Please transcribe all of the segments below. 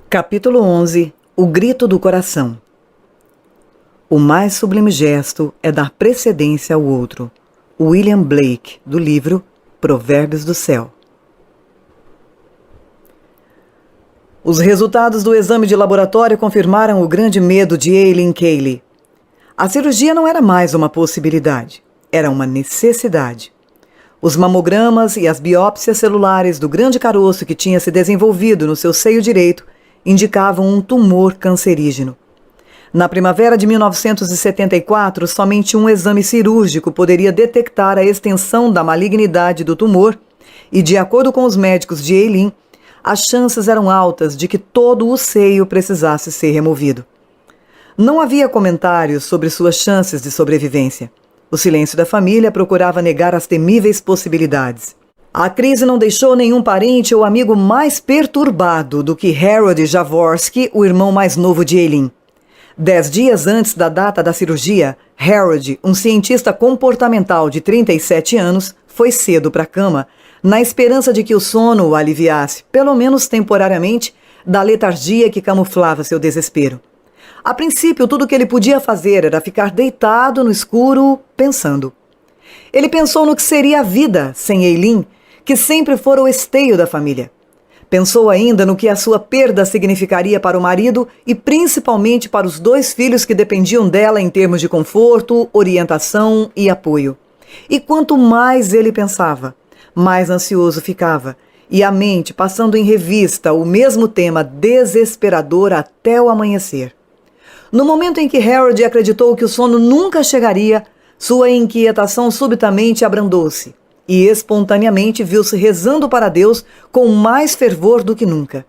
Capítulo 11. O grito do coração. O mais sublime gesto é dar precedência ao outro. William Blake, do livro Provérbios do Céu. Os resultados do exame de laboratório confirmaram o grande medo de Eileen Cayley. A cirurgia não era mais uma possibilidade, era uma necessidade. Os mamogramas e as biópsias celulares do grande caroço que tinha se desenvolvido no seu seio direito indicavam um tumor cancerígeno. Na primavera de 1974, somente um exame cirúrgico poderia detectar a extensão da malignidade do tumor e, de acordo com os médicos de Eileen, as chances eram altas de que todo o seio precisasse ser removido. Não havia comentários sobre suas chances de sobrevivência. O silêncio da família procurava negar as temíveis possibilidades. A crise não deixou nenhum parente ou amigo mais perturbado do que Harold Jaworski, o irmão mais novo de Eileen. 10 dias antes da data da cirurgia, Harold, um cientista comportamental de 37 anos, foi cedo para a cama, na esperança de que o sono o aliviasse, pelo menos temporariamente, da letargia que camuflava seu desespero. A princípio, tudo o que ele podia fazer era ficar deitado no escuro, pensando. Ele pensou no que seria a vida sem Eileen, que sempre fora o esteio da família. Pensou ainda no que a sua perda significaria para o marido e principalmente para os 2 filhos que dependiam dela em termos de conforto, orientação e apoio. E quanto mais ele pensava, mais ansioso ficava, e a mente passando em revista o mesmo tema desesperador até o amanhecer. No momento em que Harold acreditou que o sono nunca chegaria, sua inquietação subitamente abrandou-se e espontaneamente viu-se rezando para Deus com mais fervor do que nunca.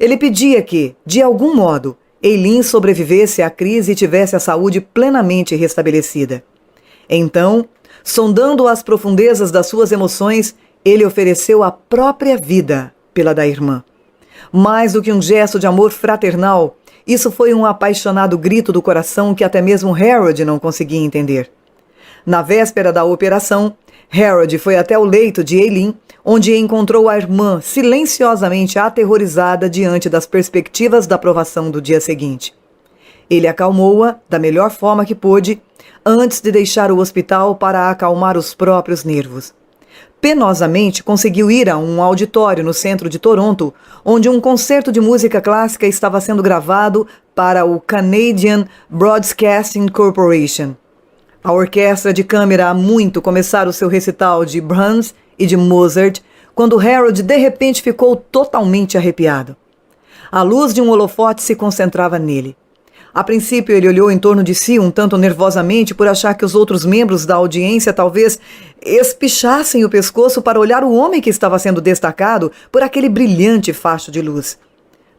Ele pedia que, de algum modo, Eileen sobrevivesse à crise e tivesse a saúde plenamente restabelecida. Então, sondando as profundezas das suas emoções, ele ofereceu a própria vida pela da irmã. Mais do que um gesto de amor fraternal, isso foi um apaixonado grito do coração que até mesmo Harold não conseguia entender. Na véspera da operação, Harold foi até o leito de Eileen, onde encontrou a irmã silenciosamente aterrorizada diante das perspectivas da provação do dia seguinte. Ele acalmou-a da melhor forma que pôde, antes de deixar o hospital para acalmar os próprios nervos. Penosamente conseguiu ir a um auditório no centro de Toronto, onde um concerto de música clássica estava sendo gravado para o Canadian Broadcasting Corporation. A orquestra de câmara há muito começara o seu recital de Brahms e de Mozart, quando Harold de repente ficou totalmente arrepiado. A luz de um holofote se concentrava nele. A princípio ele olhou em torno de si um tanto nervosamente por achar que os outros membros da audiência talvez espichassem o pescoço para olhar o homem que estava sendo destacado por aquele brilhante facho de luz.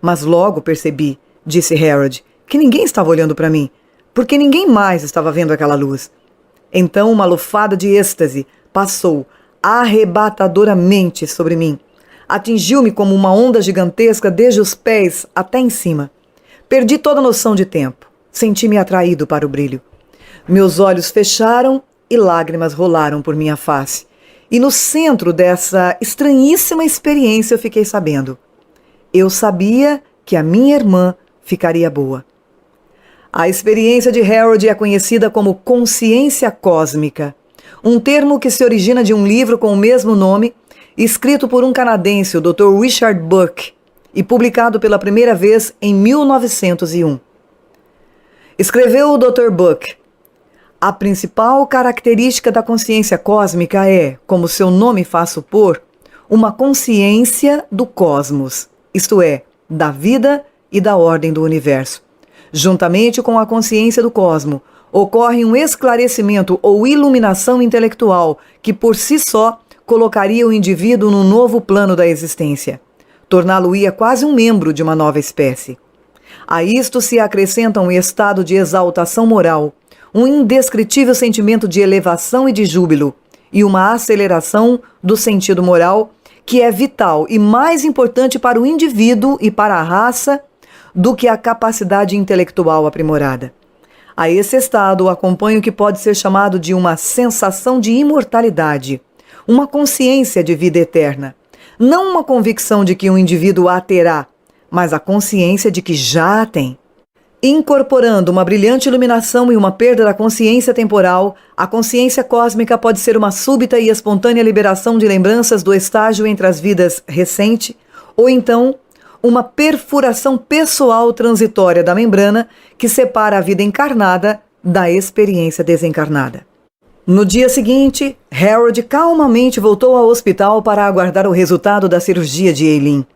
Mas logo percebi, disse Harold, que ninguém estava olhando para mim, porque ninguém mais estava vendo aquela luz. Então uma lufada de êxtase passou arrebatadoramente sobre mim. Atingiu-me como uma onda gigantesca desde os pés até em cima. Perdi toda a noção de tempo. Senti-me atraído para o brilho. Meus olhos fecharam e lágrimas rolaram por minha face. E no centro dessa estranhíssima experiência eu fiquei sabendo. Eu sabia que a minha irmã ficaria boa. A experiência de Harold é conhecida como consciência cósmica, um termo que se origina de um livro com o mesmo nome, escrito por um canadense, o Dr. Richard Buck, e publicado pela primeira vez em 1901. Escreveu o Dr. Buck: a principal característica da consciência cósmica é, como seu nome faz supor, uma consciência do cosmos, isto é, da vida e da ordem do universo. Juntamente com a consciência do cosmo, ocorre um esclarecimento ou iluminação intelectual que, por si só, colocaria o indivíduo num novo plano da existência. Torná-lo-ia quase um membro de uma nova espécie. A isto se acrescenta um estado de exaltação moral, um indescritível sentimento de elevação e de júbilo, e uma aceleração do sentido moral, que é vital e mais importante para o indivíduo e para a raça do que a capacidade intelectual aprimorada. A esse estado acompanha o que pode ser chamado de uma sensação de imortalidade, uma consciência de vida eterna. Não uma convicção de que um indivíduo a terá, mas a consciência de que já a tem. Incorporando uma brilhante iluminação e uma perda da consciência temporal, a consciência cósmica pode ser uma súbita e espontânea liberação de lembranças do estágio entre as vidas recente, ou então uma perfuração pessoal transitória da membrana que separa a vida encarnada da experiência desencarnada. No dia seguinte, Harold calmamente voltou ao hospital para aguardar o resultado da cirurgia de Eileen.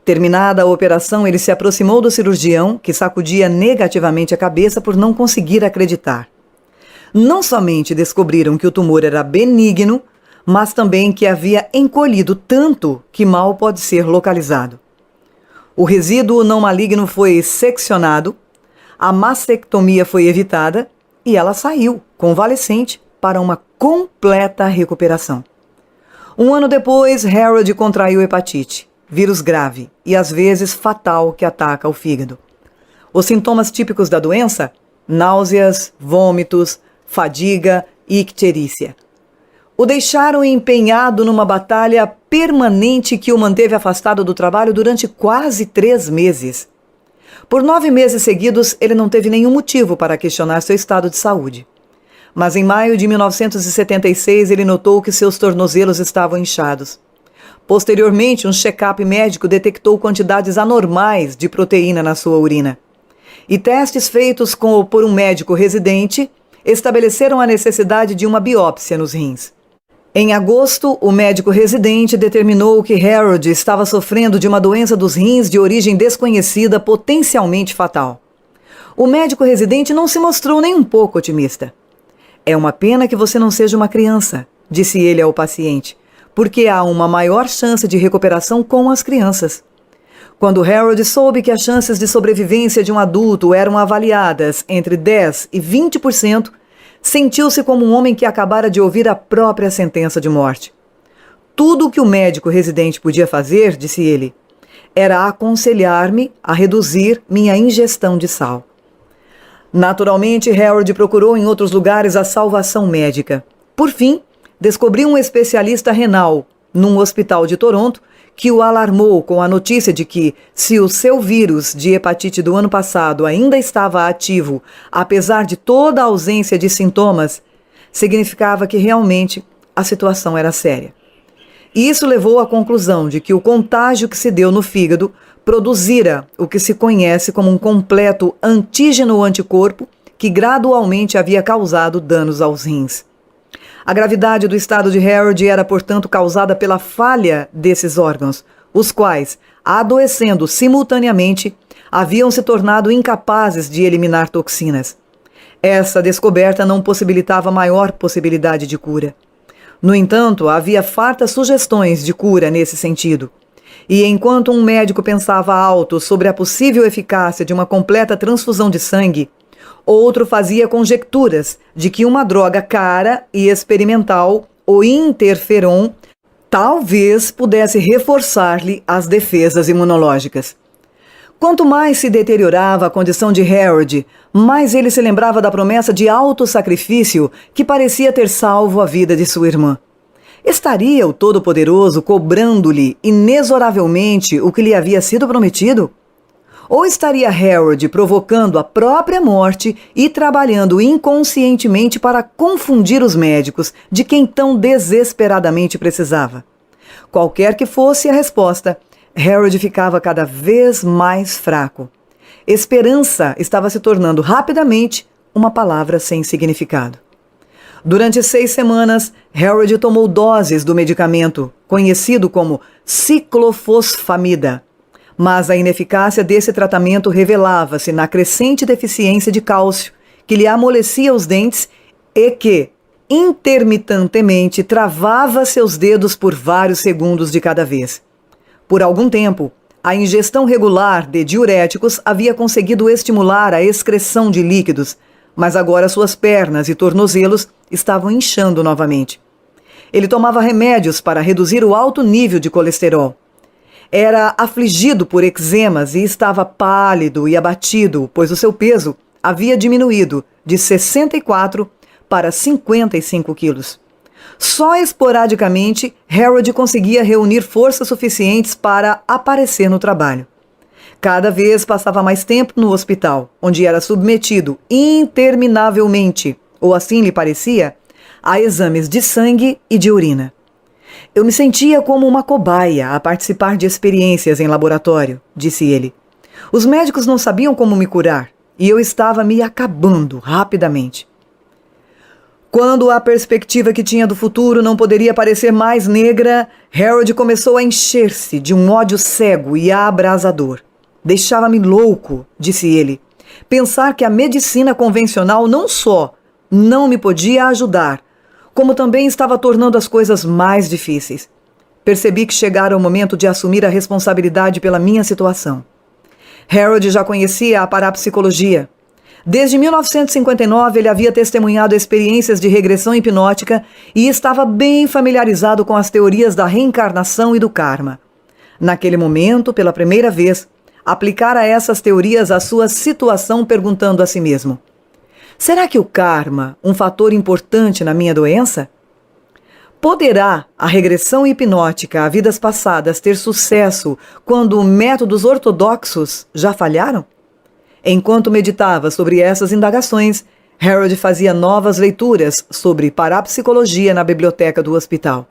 Terminada a operação, ele se aproximou do cirurgião, que sacudia negativamente a cabeça por não conseguir acreditar. Não somente descobriram que o tumor era benigno, mas também que havia encolhido tanto que mal pode ser localizado. O resíduo não maligno foi seccionado, a mastectomia foi evitada e ela saiu, convalescente, para uma completa recuperação. Um ano depois, Harold contraiu hepatite, vírus grave e às vezes fatal que ataca o fígado. Os sintomas típicos da doença? Náuseas, vômitos, fadiga e icterícia. O deixaram empenhado numa batalha permanente que o manteve afastado do trabalho durante quase 3 meses. Por 9 meses seguidos, ele não teve nenhum motivo para questionar seu estado de saúde. Mas em maio de 1976, ele notou que seus tornozelos estavam inchados. Posteriormente, um check-up médico detectou quantidades anormais de proteína na sua urina. E testes feitos por um médico residente estabeleceram a necessidade de uma biópsia nos rins. Em agosto, o médico residente determinou que Harold estava sofrendo de uma doença dos rins de origem desconhecida, potencialmente fatal. O médico residente não se mostrou nem um pouco otimista. É uma pena que você não seja uma criança, disse ele ao paciente, porque há uma maior chance de recuperação com as crianças. Quando Harold soube que as chances de sobrevivência de um adulto eram avaliadas entre 10% e 20%, sentiu-se como um homem que acabara de ouvir a própria sentença de morte. Tudo o que o médico residente podia fazer, disse ele, era aconselhar-me a reduzir minha ingestão de sal. Naturalmente, Harold procurou em outros lugares a salvação médica. Por fim, descobriu um especialista renal, num hospital de Toronto, que o alarmou com a notícia de que, se o seu vírus de hepatite do ano passado ainda estava ativo, apesar de toda a ausência de sintomas, significava que realmente a situação era séria. E isso levou à conclusão de que o contágio que se deu no fígado produzira o que se conhece como um completo antígeno-anticorpo que gradualmente havia causado danos aos rins. A gravidade do estado de Harold era, portanto, causada pela falha desses órgãos, os quais, adoecendo simultaneamente, haviam se tornado incapazes de eliminar toxinas. Essa descoberta não possibilitava maior possibilidade de cura. No entanto, havia fartas sugestões de cura nesse sentido. E enquanto um médico pensava alto sobre a possível eficácia de uma completa transfusão de sangue, outro fazia conjecturas de que uma droga cara e experimental, o interferon, talvez pudesse reforçar-lhe as defesas imunológicas. Quanto mais se deteriorava a condição de Harold, mais ele se lembrava da promessa de autossacrifício que parecia ter salvo a vida de sua irmã. Estaria o Todo-Poderoso cobrando-lhe inexoravelmente o que lhe havia sido prometido? Ou estaria Harold provocando a própria morte e trabalhando inconscientemente para confundir os médicos de quem tão desesperadamente precisava? Qualquer que fosse a resposta, Harold ficava cada vez mais fraco. Esperança estava se tornando rapidamente uma palavra sem significado. Durante 6 semanas, Harold tomou doses do medicamento, conhecido como ciclofosfamida. Mas a ineficácia desse tratamento revelava-se na crescente deficiência de cálcio, que lhe amolecia os dentes e que, intermitentemente, travava seus dedos por vários segundos de cada vez. Por algum tempo, a ingestão regular de diuréticos havia conseguido estimular a excreção de líquidos, mas agora suas pernas e tornozelos estavam inchando novamente. Ele tomava remédios para reduzir o alto nível de colesterol. Era afligido por eczemas e estava pálido e abatido, pois o seu peso havia diminuído de 64 para 55 quilos. Só esporadicamente, Harold conseguia reunir forças suficientes para aparecer no trabalho. Cada vez passava mais tempo no hospital, onde era submetido interminavelmente, ou assim lhe parecia, a exames de sangue e de urina. Eu me sentia como uma cobaia a participar de experiências em laboratório, disse ele. Os médicos não sabiam como me curar, e eu estava me acabando rapidamente. Quando a perspectiva que tinha do futuro não poderia parecer mais negra, Harold começou a encher-se de um ódio cego e abrasador. Deixava-me louco, disse ele, pensar que a medicina convencional não só não me podia ajudar, como também estava tornando as coisas mais difíceis. Percebi que chegara o momento de assumir a responsabilidade pela minha situação. Harold já conhecia a parapsicologia. Desde 1959, ele havia testemunhado experiências de regressão hipnótica e estava bem familiarizado com as teorias da reencarnação e do karma. Naquele momento, pela primeira vez, aplicara essas teorias à sua situação, perguntando a si mesmo: será que o karma um fator importante na minha doença? Poderá a regressão hipnótica a vidas passadas ter sucesso quando métodos ortodoxos já falharam? Enquanto meditava sobre essas indagações, Harold fazia novas leituras sobre parapsicologia na biblioteca do hospital.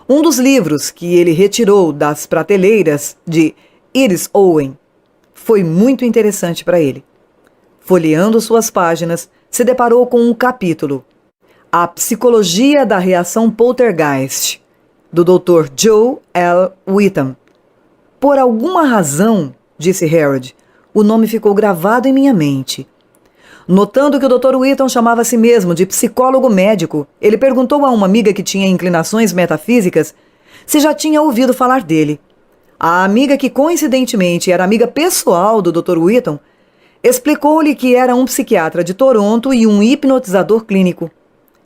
Um dos livros que ele retirou das prateleiras de Iris Owen foi muito interessante para ele. Folheando suas páginas, se deparou com um capítulo, A Psicologia da Reação Poltergeist, do Dr. Joe L. Whitham. Por alguma razão, disse Harold, o nome ficou gravado em minha mente. Notando que o Dr. Whitham chamava a si mesmo de psicólogo médico, ele perguntou a uma amiga que tinha inclinações metafísicas se já tinha ouvido falar dele. A amiga, que coincidentemente era amiga pessoal do Dr. Whitham, explicou-lhe que era um psiquiatra de Toronto e um hipnotizador clínico.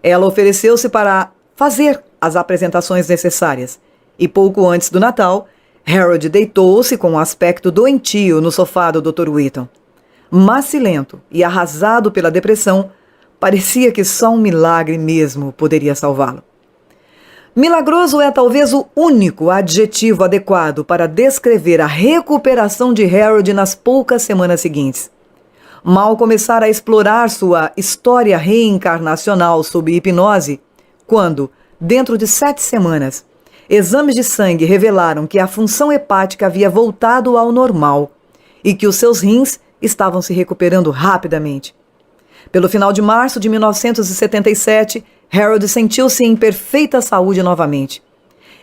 Ela ofereceu-se para fazer as apresentações necessárias, e pouco antes do Natal, Harold deitou-se com um aspecto doentio no sofá do Dr. Whitham. Macilento e arrasado pela depressão, parecia que só um milagre mesmo poderia salvá-lo. Milagroso é talvez o único adjetivo adequado para descrever a recuperação de Harold nas poucas semanas seguintes. Mal começara a explorar sua história reencarnacional sob hipnose, quando, dentro de 7 semanas, exames de sangue revelaram que a função hepática havia voltado ao normal e que os seus rins estavam se recuperando rapidamente. Pelo final de março de 1977, Harold sentiu-se em perfeita saúde novamente.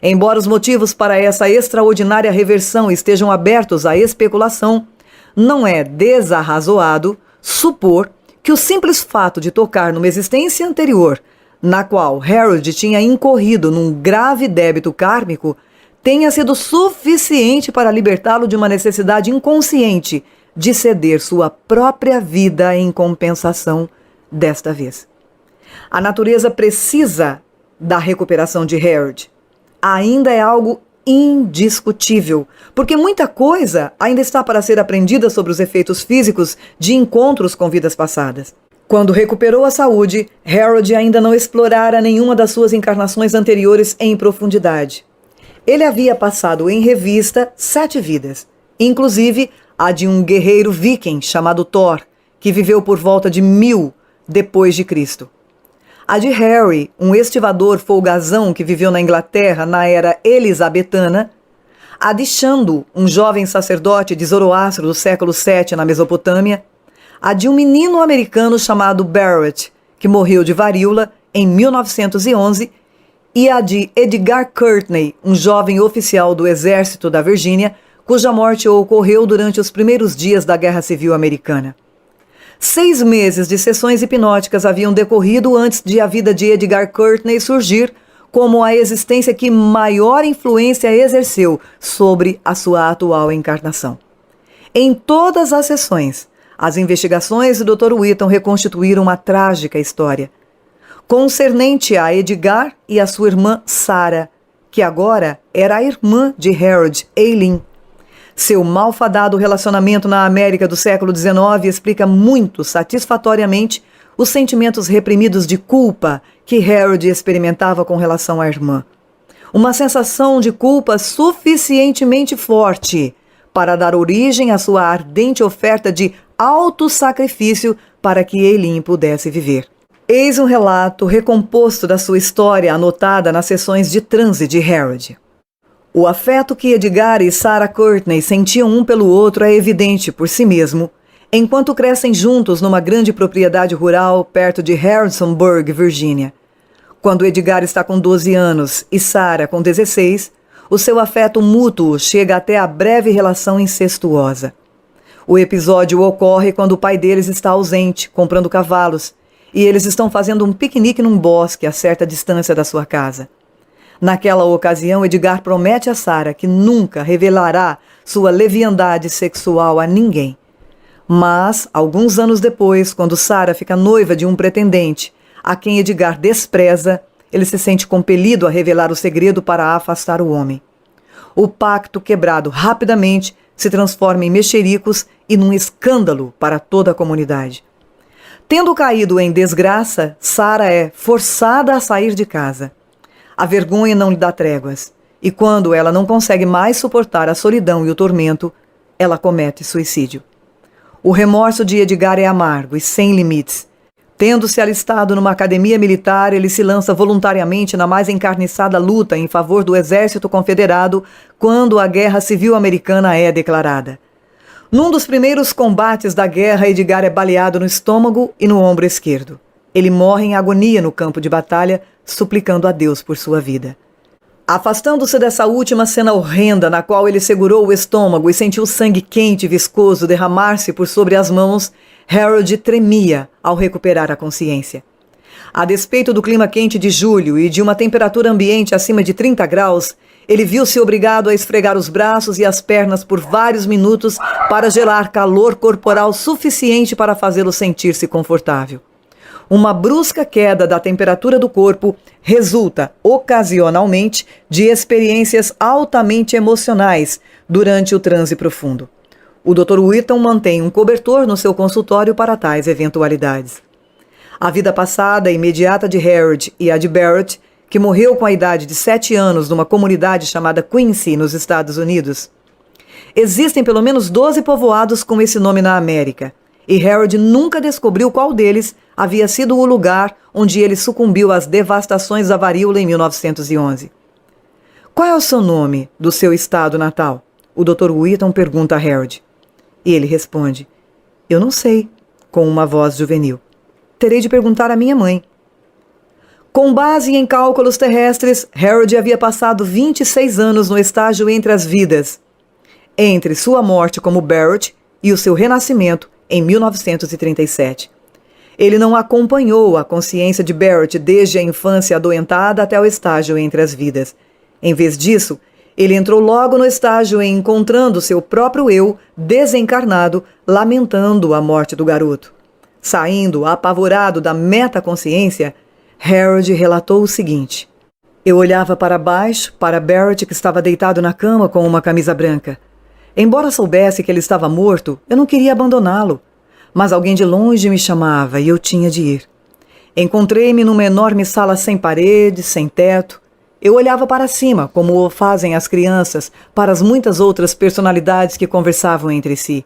Embora os motivos para essa extraordinária reversão estejam abertos à especulação, não é desarrazoado supor que o simples fato de tocar numa existência anterior, na qual Harold tinha incorrido num grave débito kármico, tenha sido suficiente para libertá-lo de uma necessidade inconsciente de ceder sua própria vida em compensação desta vez. A natureza precisa da recuperação de Harold. Ainda é algo indiscutível, porque muita coisa ainda está para ser aprendida sobre os efeitos físicos de encontros com vidas passadas. Quando recuperou a saúde, Harold ainda não explorara nenhuma das suas encarnações anteriores em profundidade. Ele havia passado em revista 7 vidas, inclusive a de um guerreiro viking chamado Thor, que viveu por volta de 1000 depois de Cristo. A de Harry, um estivador folgazão que viveu na Inglaterra na era elisabetana. A de Chandu, um jovem sacerdote de Zoroastro do século VII na Mesopotâmia. A de um menino americano chamado Barrett, que morreu de varíola em 1911, e a de Edgar Courtney, um jovem oficial do exército da Virgínia, cuja morte ocorreu durante os primeiros dias da Guerra Civil Americana. 6 meses de sessões hipnóticas haviam decorrido antes de a vida de Edgar Courtney surgir como a existência que maior influência exerceu sobre a sua atual encarnação. Em todas as sessões, as investigações do Dr. Whitham reconstituíram uma trágica história, concernente a Edgar e a sua irmã Sarah, que agora era a irmã de Harold, Eileen. Seu malfadado relacionamento na América do século XIX explica muito satisfatoriamente os sentimentos reprimidos de culpa que Harold experimentava com relação à irmã. Uma sensação de culpa suficientemente forte para dar origem à sua ardente oferta de autossacrifício para que Eileen pudesse viver. Eis um relato recomposto da sua história anotada nas sessões de transe de Harold. O afeto que Edgar e Sarah Courtney sentiam um pelo outro é evidente por si mesmo, enquanto crescem juntos numa grande propriedade rural perto de Harrisonburg, Virgínia. Quando Edgar está com 12 anos e Sarah com 16, o seu afeto mútuo chega até a breve relação incestuosa. O episódio ocorre quando o pai deles está ausente, comprando cavalos, e eles estão fazendo um piquenique num bosque a certa distância da sua casa. Naquela ocasião, Edgar promete a Sarah que nunca revelará sua leviandade sexual a ninguém. Mas, alguns anos depois, quando Sarah fica noiva de um pretendente, a quem Edgar despreza, ele se sente compelido a revelar o segredo para afastar o homem. O pacto, quebrado rapidamente, se transforma em mexericos e num escândalo para toda a comunidade. Tendo caído em desgraça, Sarah é forçada a sair de casa. A vergonha não lhe dá tréguas, e quando ela não consegue mais suportar a solidão e o tormento, ela comete suicídio. O remorso de Edgar é amargo e sem limites. Tendo-se alistado numa academia militar, ele se lança voluntariamente na mais encarniçada luta em favor do exército confederado quando a Guerra Civil Americana é declarada. Num dos primeiros combates da guerra, Edgar é baleado no estômago e no ombro esquerdo. Ele morre em agonia no campo de batalha, suplicando a Deus por sua vida. Afastando-se dessa última cena horrenda na qual ele segurou o estômago e sentiu sangue quente e viscoso derramar-se por sobre as mãos, Harold tremia ao recuperar a consciência. A despeito do clima quente de julho e de uma temperatura ambiente acima de 30 graus, ele viu-se obrigado a esfregar os braços e as pernas por vários minutos para gerar calor corporal suficiente para fazê-lo sentir-se confortável. Uma brusca queda da temperatura do corpo resulta, ocasionalmente, de experiências altamente emocionais durante o transe profundo. O Dr. Whitton mantém um cobertor no seu consultório para tais eventualidades. A vida passada e imediata de Harold e a de Barrett, que morreu com a idade de 7 anos numa comunidade chamada Quincy, nos Estados Unidos. Existem pelo menos 12 povoados com esse nome na América, e Harold nunca descobriu qual deles havia sido o lugar onde ele sucumbiu às devastações da varíola em 1911. Qual é o seu nome do seu estado natal? O Dr. Whitton pergunta a Harold. E ele responde, eu não sei, com uma voz juvenil. Terei de perguntar à minha mãe. Com base em cálculos terrestres, Harold havia passado 26 anos no estágio entre as vidas, entre sua morte como Barrett e o seu renascimento em 1937. Ele não acompanhou a consciência de Barrett desde a infância adoentada até o estágio entre as vidas. Em vez disso, ele entrou logo no estágio em encontrando seu próprio eu desencarnado, lamentando a morte do garoto. Saindo apavorado da metaconsciência, Harold relatou o seguinte. Eu olhava para baixo, para Barrett que estava deitado na cama com uma camisa branca. Embora soubesse que ele estava morto, eu não queria abandoná-lo. Mas alguém de longe me chamava e eu tinha de ir. Encontrei-me numa enorme sala sem paredes, sem teto. Eu olhava para cima, como o fazem as crianças, para as muitas outras personalidades que conversavam entre si.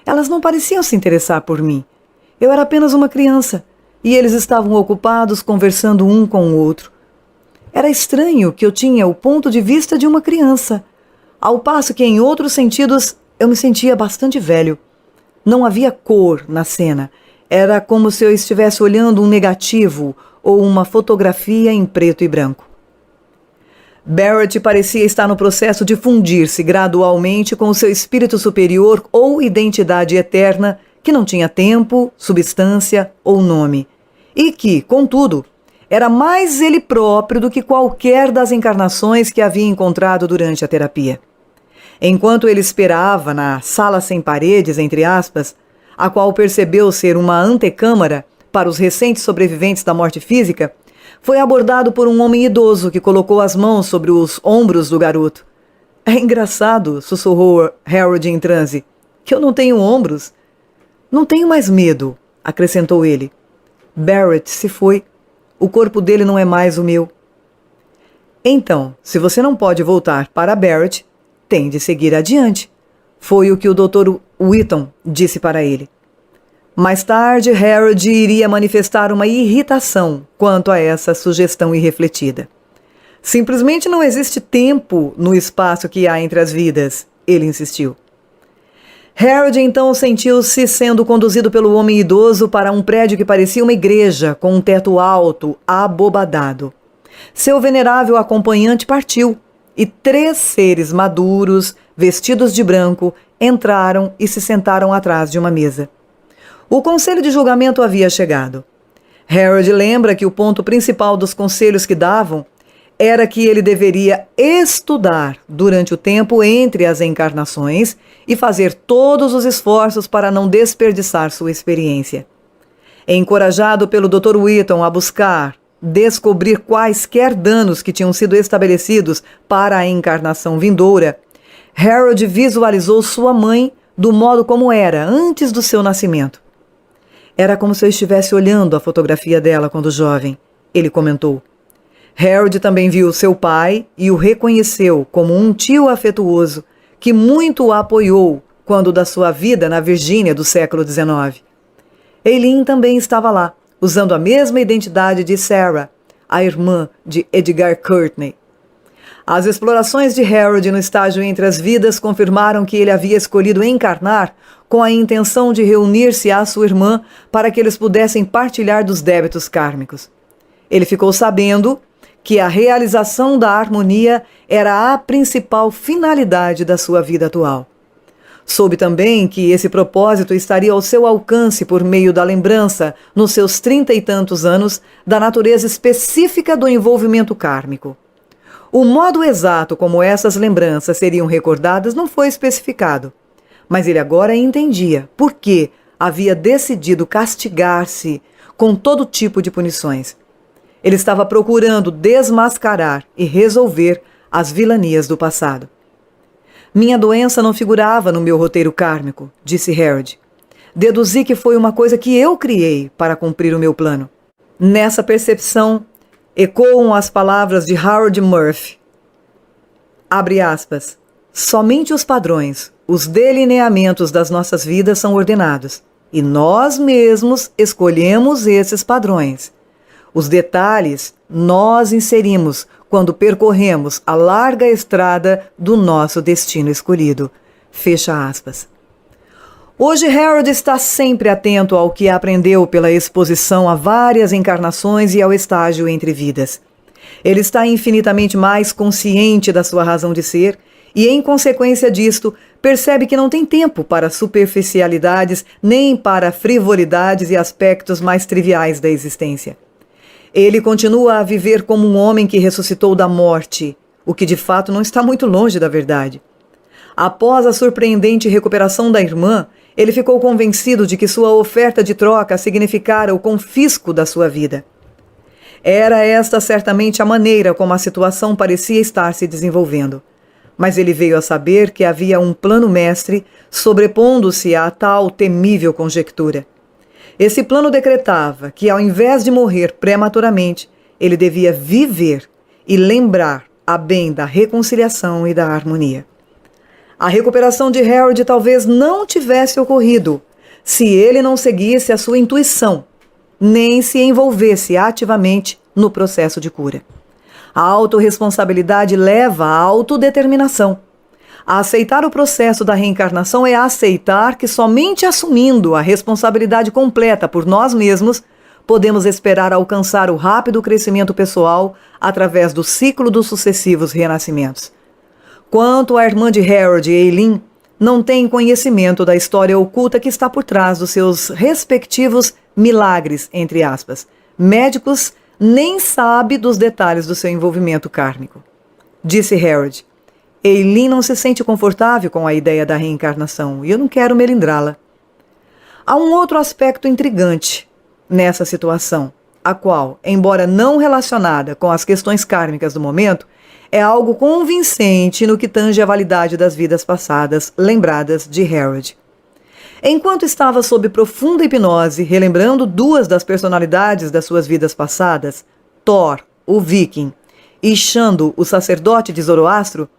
Elas não pareciam se interessar por mim. Eu era apenas uma criança, e eles estavam ocupados conversando um com o outro. Era estranho que eu tinha o ponto de vista de uma criança, ao passo que em outros sentidos eu me sentia bastante velho. Não havia cor na cena. Era como se eu estivesse olhando um negativo ou uma fotografia em preto e branco. Barrett parecia estar no processo de fundir-se gradualmente com o seu espírito superior ou identidade eterna, que não tinha tempo, substância ou nome, e que, contudo, era mais ele próprio do que qualquer das encarnações que havia encontrado durante a terapia. Enquanto ele esperava na sala sem paredes, entre aspas, a qual percebeu ser uma antecâmara para os recentes sobreviventes da morte física, foi abordado por um homem idoso que colocou as mãos sobre os ombros do garoto. É engraçado, sussurrou Harold em transe, que eu não tenho ombros. Não tenho mais medo, acrescentou ele. Barrett se foi. O corpo dele não é mais o meu. Então, se você não pode voltar para Barrett, tem de seguir adiante. Foi o que o Dr. Wheaton disse para ele. Mais tarde, Harold iria manifestar uma irritação quanto a essa sugestão irrefletida. Simplesmente não existe tempo no espaço que há entre as vidas, ele insistiu. Harold então sentiu-se sendo conduzido pelo homem idoso para um prédio que parecia uma igreja, com um teto alto, abobadado. Seu venerável acompanhante partiu, e 3 seres maduros, vestidos de branco, entraram e se sentaram atrás de uma mesa. O conselho de julgamento havia chegado. Harold lembra que o ponto principal dos conselhos que davam era que ele deveria estudar durante o tempo entre as encarnações e fazer todos os esforços para não desperdiçar sua experiência. Encorajado pelo Dr. Wheaton a buscar descobrir quaisquer danos que tinham sido estabelecidos para a encarnação vindoura, Harold visualizou sua mãe do modo como era antes do seu nascimento. Era como se eu estivesse olhando a fotografia dela quando jovem, ele comentou. Harold também viu seu pai e o reconheceu como um tio afetuoso que muito o apoiou quando da sua vida na Virgínia do século XIX. Eileen também estava lá, usando a mesma identidade de Sarah, a irmã de Edgar Courtney. As explorações de Harold no estágio entre as vidas confirmaram que ele havia escolhido encarnar com a intenção de reunir-se à sua irmã para que eles pudessem partilhar dos débitos kármicos. Ele ficou sabendo que a realização da harmonia era a principal finalidade da sua vida atual. Soube também que esse propósito estaria ao seu alcance por meio da lembrança, nos seus 30 e tantos anos, da natureza específica do envolvimento kármico. O modo exato como essas lembranças seriam recordadas não foi especificado, mas ele agora entendia por que havia decidido castigar-se com todo tipo de punições. Ele estava procurando desmascarar e resolver as vilanias do passado. Minha doença não figurava no meu roteiro kármico, disse Harold. Deduzi que foi uma coisa que eu criei para cumprir o meu plano. Nessa percepção, ecoam as palavras de Howard Murphy. Abre aspas. Somente os padrões, os delineamentos das nossas vidas são ordenados, e nós mesmos escolhemos esses padrões. Os detalhes nós inserimos quando percorremos a larga estrada do nosso destino escolhido. Fecha aspas. Hoje Harold está sempre atento ao que aprendeu pela exposição a várias encarnações e ao estágio entre vidas. Ele está infinitamente mais consciente da sua razão de ser e, em consequência disto, percebe que não tem tempo para superficialidades nem para frivolidades e aspectos mais triviais da existência. Ele continua a viver como um homem que ressuscitou da morte, o que de fato não está muito longe da verdade. Após a surpreendente recuperação da irmã, ele ficou convencido de que sua oferta de troca significara o confisco da sua vida. Era esta certamente a maneira como a situação parecia estar se desenvolvendo. Mas ele veio a saber que havia um plano mestre sobrepondo-se a tal temível conjectura. Esse plano decretava que, ao invés de morrer prematuramente, ele devia viver e lembrar a bem da reconciliação e da harmonia. A recuperação de Harold talvez não tivesse ocorrido se ele não seguisse a sua intuição, nem se envolvesse ativamente no processo de cura. A autorresponsabilidade leva à autodeterminação. A aceitar o processo da reencarnação é aceitar que somente assumindo a responsabilidade completa por nós mesmos, podemos esperar alcançar o rápido crescimento pessoal através do ciclo dos sucessivos renascimentos. Quanto à irmã de Harold, Eileen, não tem conhecimento da história oculta que está por trás dos seus respectivos milagres, entre aspas. Médicos nem sabe dos detalhes do seu envolvimento kármico. Disse Harold. Eileen não se sente confortável com a ideia da reencarnação e eu não quero melindrá-la. Há um outro aspecto intrigante nessa situação, a qual, embora não relacionada com as questões kármicas do momento, é algo convincente no que tange à validade das vidas passadas lembradas de Harold. Enquanto estava sob profunda hipnose, relembrando 2 das personalidades das suas vidas passadas, Thor, o viking, e Xandu, o sacerdote de Zoroastro,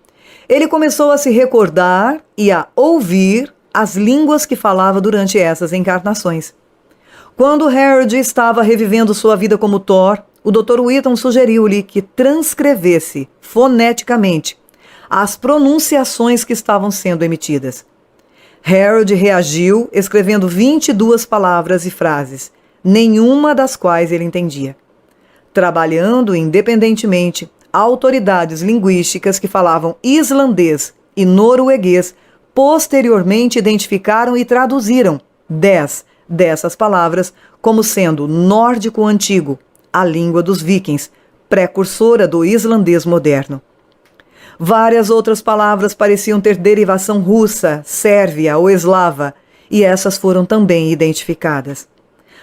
Ele começou a se recordar e a ouvir as línguas que falava durante essas encarnações. Quando Harold estava revivendo sua vida como Thor, o Dr. Wheaton sugeriu-lhe que transcrevesse foneticamente as pronunciações que estavam sendo emitidas. Harold reagiu, escrevendo 22 palavras e frases, nenhuma das quais ele entendia. Trabalhando independentemente, autoridades linguísticas que falavam islandês e norueguês posteriormente identificaram e traduziram 10 dessas palavras como sendo nórdico antigo, a língua dos vikings, precursora do islandês moderno. Várias outras palavras pareciam ter derivação russa, sérvia ou eslava, e essas foram também identificadas.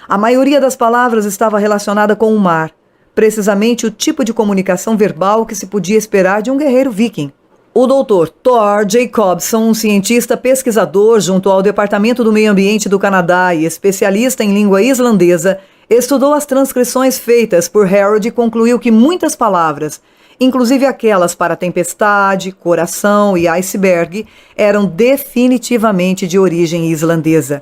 A maioria das palavras estava relacionada com o mar, precisamente o tipo de comunicação verbal que se podia esperar de um guerreiro viking. O Dr. Thor Jacobson, um cientista pesquisador junto ao Departamento do Meio Ambiente do Canadá e especialista em língua islandesa, estudou as transcrições feitas por Harold e concluiu que muitas palavras, inclusive aquelas para tempestade, coração e iceberg, eram definitivamente de origem islandesa.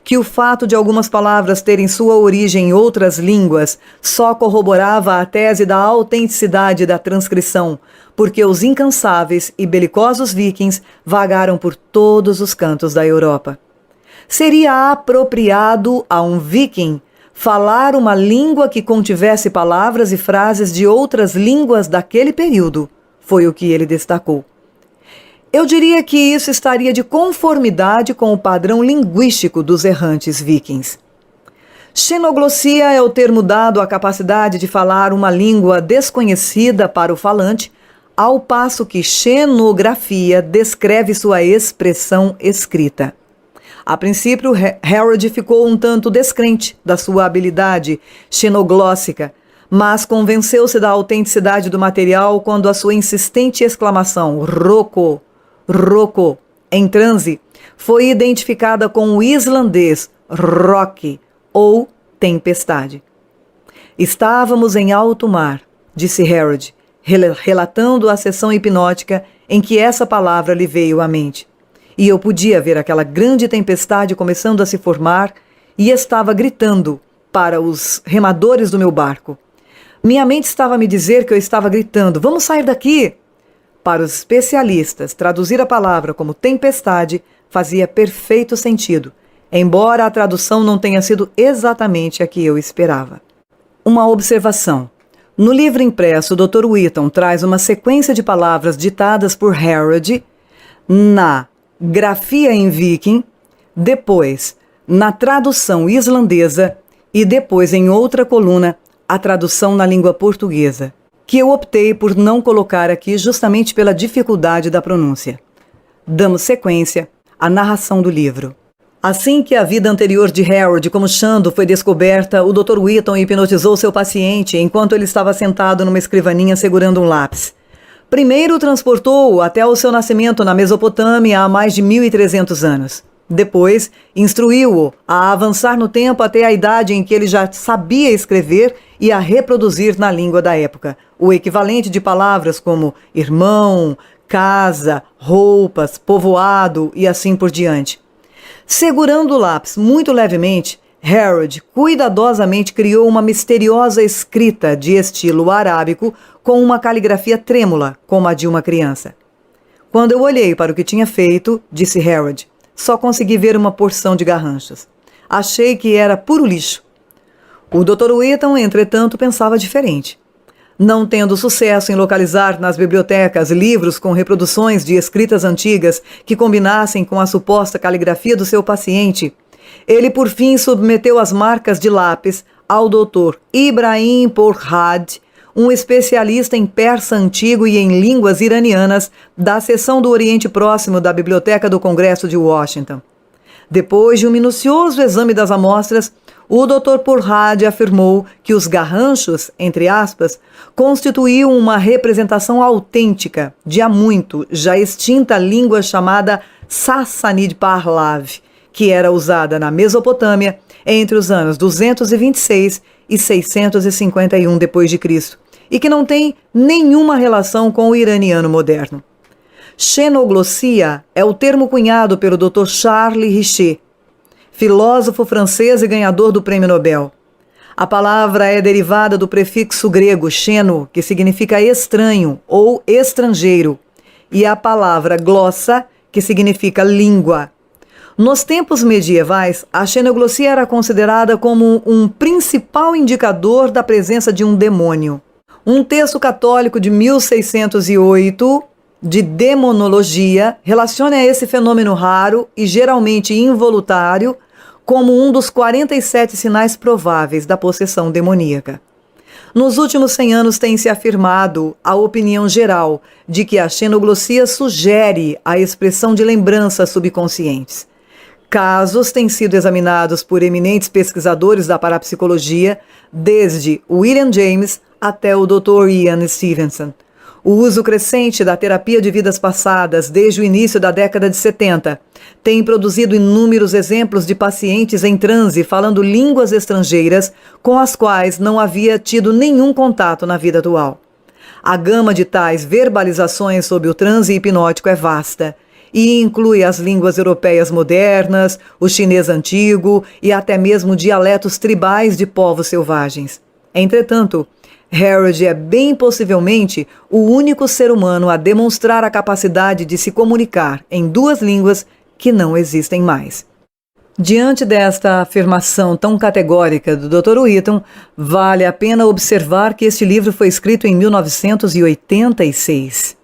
Que o fato de algumas palavras terem sua origem em outras línguas só corroborava a tese da autenticidade da transcrição, porque os incansáveis e belicosos vikings vagaram por todos os cantos da Europa. Seria apropriado a um viking falar uma língua que contivesse palavras e frases de outras línguas daquele período, foi o que ele destacou. Eu diria que isso estaria de conformidade com o padrão linguístico dos errantes vikings. Xenoglossia é o termo dado à capacidade de falar uma língua desconhecida para o falante, ao passo que xenografia descreve sua expressão escrita. A princípio, Harold ficou um tanto descrente da sua habilidade xenoglóssica, mas convenceu-se da autenticidade do material quando a sua insistente exclamação "Roko, Roko", em transe, foi identificada com o islandês rock ou tempestade. Estávamos em alto mar, disse Harold, relatando a sessão hipnótica em que essa palavra lhe veio à mente. E eu podia ver aquela grande tempestade começando a se formar e estava gritando para os remadores do meu barco. Minha mente estava a me dizer que eu estava gritando: "Vamos sair daqui!" Para os especialistas, traduzir a palavra como tempestade fazia perfeito sentido, embora a tradução não tenha sido exatamente a que eu esperava. Uma observação. No livro impresso, o Dr. Wheaton traz uma sequência de palavras ditadas por Harold na grafia em viking, depois na tradução islandesa e depois em outra coluna a tradução na língua portuguesa, que eu optei por não colocar aqui justamente pela dificuldade da pronúncia. Damos sequência à narração do livro. Assim que a vida anterior de Harold como Shando foi descoberta, o Dr. Wheaton hipnotizou seu paciente enquanto ele estava sentado numa escrivaninha segurando um lápis. Primeiro transportou-o até o seu nascimento na Mesopotâmia há mais de 1.300 anos. Depois, instruiu-o a avançar no tempo até a idade em que ele já sabia escrever e a reproduzir na língua da época, o equivalente de palavras como irmão, casa, roupas, povoado e assim por diante. Segurando o lápis muito levemente, Harold cuidadosamente criou uma misteriosa escrita de estilo arábico com uma caligrafia trêmula, como a de uma criança. Quando eu olhei para o que tinha feito, disse Harold, só consegui ver uma porção de garranchos. Achei que era puro lixo. O Dr. Wheaton, entretanto, pensava diferente. Não tendo sucesso em localizar nas bibliotecas livros com reproduções de escritas antigas que combinassem com a suposta caligrafia do seu paciente, ele por fim submeteu as marcas de lápis ao Dr. Ibrahim Pourhad, um especialista em persa antigo e em línguas iranianas da seção do Oriente Próximo da Biblioteca do Congresso de Washington. Depois de um minucioso exame das amostras, o Dr. Pourhad afirmou que os garranchos, entre aspas, constituíam uma representação autêntica de há muito já extinta língua chamada Sassanid Pahlav, que era usada na Mesopotâmia entre os anos 226 e 651 d.C., e que não tem nenhuma relação com o iraniano moderno. Xenoglossia é o termo cunhado pelo Dr. Charles Richet, filósofo francês e ganhador do Prêmio Nobel. A palavra é derivada do prefixo grego xeno, que significa estranho ou estrangeiro, e a palavra glossa, que significa língua. Nos tempos medievais, a xenoglossia era considerada como um principal indicador da presença de um demônio. Um texto católico de 1608, de demonologia, relaciona esse fenômeno raro e geralmente involuntário como um dos 47 sinais prováveis da possessão demoníaca. Nos últimos 100 anos tem-se afirmado a opinião geral de que a xenoglossia sugere a expressão de lembranças subconscientes. Casos têm sido examinados por eminentes pesquisadores da parapsicologia, desde William James até o Dr. Ian Stevenson. O uso crescente da terapia de vidas passadas desde o início da década de 70 tem produzido inúmeros exemplos de pacientes em transe falando línguas estrangeiras com as quais não havia tido nenhum contato na vida atual. A gama de tais verbalizações sob o transe hipnótico é vasta e inclui as línguas europeias modernas, o chinês antigo e até mesmo dialetos tribais de povos selvagens. Entretanto, Harold é bem possivelmente o único ser humano a demonstrar a capacidade de se comunicar em duas línguas que não existem mais. Diante desta afirmação tão categórica do Dr. Whitton, vale a pena observar que este livro foi escrito em 1986.